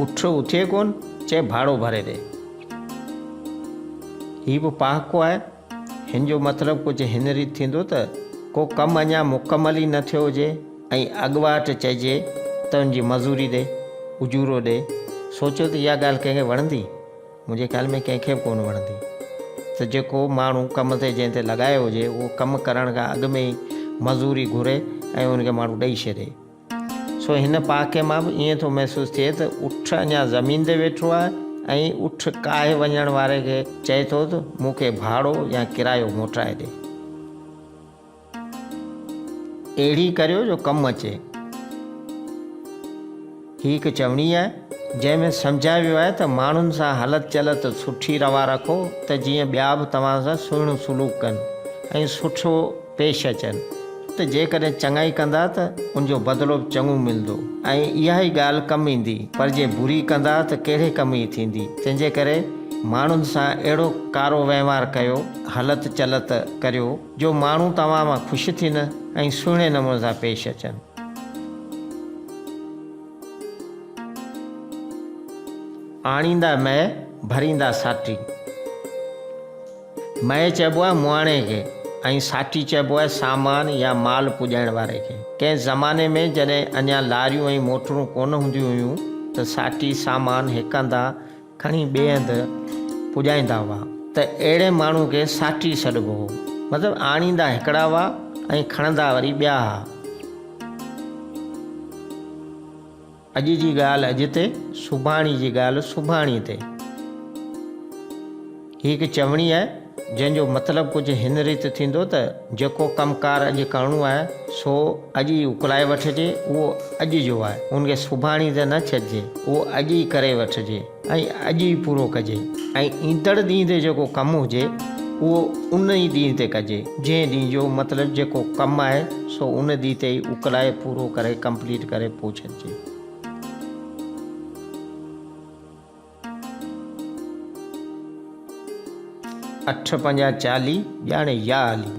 उठ उथे कोन, चे भाड़ो भरे दे। ही बि पहाको आहे। हिन जो मतिलबु कुझु हिन रीति थींदो त को कमु अञा मुकमल ई न थियो हुजे ऐं अॻुवाट चइजे त उनजी मज़ूरी ॾे, उजूरो ॾे। सोचो त इहा ॻाल्हि कंहिंखे वणंदी? मुंहिंजे ख़्याल में कंहिंखे बि कोन वणंदी त जेको माण्हू कम ते जंहिं ते लॻायो हुजे उहो कमु करण खां अॻु में ई मज़ूरी घुरे ऐं उनखे माण्हू ॾेई छॾे। सो हिन पहाके मां बि ईअं थो महसूसु थिए त उठ अञा ज़मीन ते वेठो आहे ऐं उठ काहे वञण वारे खे चए थो त मूंखे भाड़ो या किरायो मोटाए ॾे। अहिड़ी करियो जो कमु अचे। ही हिकु चवणी आहे जंहिंमें सम्झायो वियो आहे त माण्हुनि सां हलत चलत सुठी रवा रखो त जीअं ॿिया बि तव्हां सां सुहिणो सलूक कनि ऐं सुठो पेश अचनि। त जेकॾहिं चङाई कंदा त उनजो बदिलो बि चङो मिलंदो ऐं इहा ई ॻाल्हि कमु ईंदी। पर जे बुरी कंदा त कहिड़े कम जी थींदी। तंहिंजे करे माण्हुनि सां अहिड़ो कारो वहिंवार कयो, हलत चलत करियो जो माण्हू तव्हां मां ख़ुशि थियनि ऐं सुहिणे नमूने सां पेश अचनि। आणींदा मह भरींदा साटी। मह चइबो आहे मुआणे खे ऐं साटी चइबो आहे सामान या माल पुॼाइण वारे खे। कंहिं ज़माने में जॾहिं अञा लारियूं ऐं मोटरूं कोन हूंदियूं हुयूं त साटी सामान हिकु हंधा खणी ॿिए हंधि पुॼाईंदा हुआ। त अहिड़े माण्हू खे साटी सॾिबो हो। मतिलबु आणींदा हिकिड़ा हुआ ऐं खणंदा वरी ॿिया हुआ। अॼु जी ॻाल्हि अॼु ते, सुभाणे जी ॻाल्हि सुभाणे ते। ही हिकु चवणी आहे जंहिंजो मतिलबु कुझु हिन रीति थींदो त जेको कमुकार अॼु करिणो आहे सो अॼु ई उकलाए वठिजे। उहो अॼु जो आहे, उनखे सुभाणे ते न छॾिजे। उहो अॼु ई करे वठिजे ऐं अॼु ई पूरो कजे। ऐं ईंदड़ ॾींहं ते जेको कमु हुजे उहो उन ई ॾींहं ते कजे। जंहिं ॾींहं जो मतिलबु जेको कमु आहे सो उन ॾींहं ते ई उकलाए पूरो करे कंप्लीट करे पोइ छॾिजे। अठ पंजा 40 ॼाणे या हली।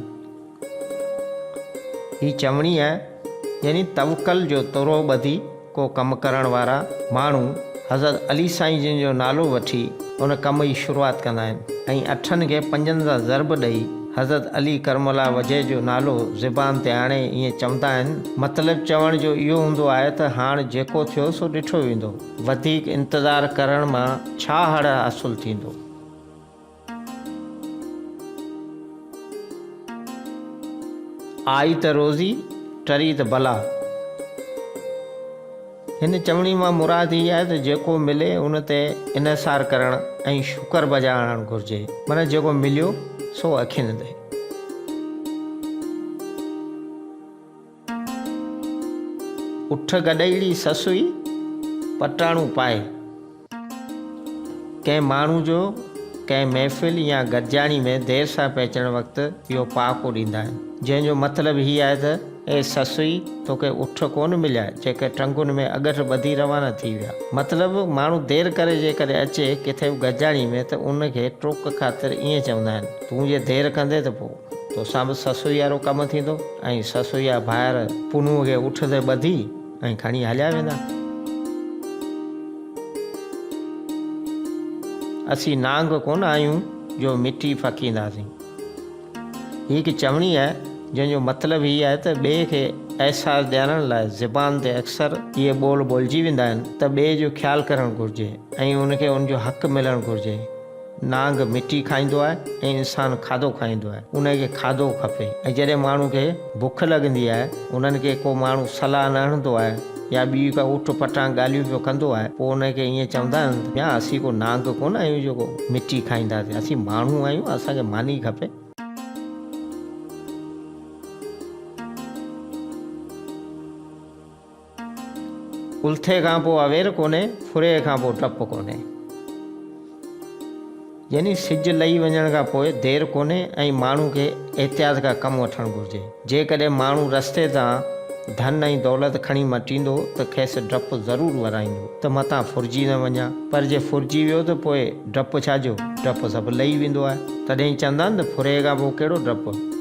ही चवणी आहे यानी तवकल जो तुरो ॿधी को कमु करण वारा माण्हू हज़रत अली साईं जिन जो नालो वठी उन कम जी शुरूआति कंदा आहिनि ऐं अठनि खे पंजनि सां ज़रब ॾेई हज़रत अली करमला वजह जो नालो ज़ुबान ते आणे ईअं चवंदा आहिनि। मतिलबु चवण जो इहो हूंदो आहे त हाणे जेको थियो सो ॾिठो वेंदो। वधीक इंतज़ारु करण मां छा हड़ हासिलु थींदो। आई त रोज़ी टरी त भला। हिन चवणी मां मुराद ही आहे त जेको मिले उन ते इनसार करणु ऐं शुक्र बजाइणु घुरिजे। माना जेको मिलियो सो अखियुनि ते। उठ गॾईड़ी ससुई पटाणू पाए। कंहिं माण्हू जो कंहिं महफ़िल या गॾिजाणी में देरि सां पहुचण वक़्तु इहो पहाको ॾींदा आहिनि। जंहिंजो मतिलबु हीअ आहे त ए ससुई तोखे उठ कोन मिलिया जेके टंगुनि में अगरि ॿधी रवाना थी विया। मतिलबु माण्हू देरि करे जेकॾहिं अचे किथे बि गॾिजाणी में त उनखे टोक ख़ातिर ईअं चवंदा आहिनि तूं जे देरि कंदे त पोइ तोसां बि ससुई वारो कमु थींदो ऐं ससुई जा ॿाहिरि पुनूअ खे उठ ते ॿधी ऐं खणी हलिया वेंदा। असीं नांग कोन आहियूं जो मिटी फ़कींदासीं। हीअ हिकु चवणी आहे जंहिंजो मतिलबु हीअ आहे त ॿिए खे अहसासु ॾियारण लाइ ज़ुबान ते अक्सर इहे ॿोल ॿोलिजी वेंदा आहिनि त ॿिए जो ख़्यालु करणु घुरिजे ऐं उनखे उनजो हक़ु मिलणु घुरिजे। नांग मिटी खाईंदो आहे ऐं इंसानु खाधो खाईंदो आहे। उनखे खाधो खपे। ऐं जॾहिं माण्हू खे बुख लॻंदी आहे उन्हनि खे को माण्हू सलाह न हणंदो आहे या ॿी का उठ पटां ॻाल्हियूं पियो कंदो आहे पोइ उनखे ईअं चवंदा आहिनि या असीं को नांग कोन आहियूं जेको मिटी खाईंदासीं। असीं माण्हू आहियूं, असांखे मानी खपे। उल्थे खां पोइ अवेर कोन्हे, फुरे खां पोइ डपु कोन्हे। यानी सिज लही वञण खां पोइ देरि कोन्हे ऐं माण्हू खे एहतियात खां कमु वठणु घुरिजे। जेकॾहिं माण्हू रस्ते तां धन ऐं दौलत खणी मटींदो त खेसि डपु ज़रूरु वराईंदो त मतां फुरिजी न वञा। पर जे फुरिजी वियो त पोइ डपु छाजो, डपु सभु लही वेंदो आहे। तॾहिं चवंदा आहिनि त फुरे खां पोइ कहिड़ो डपु।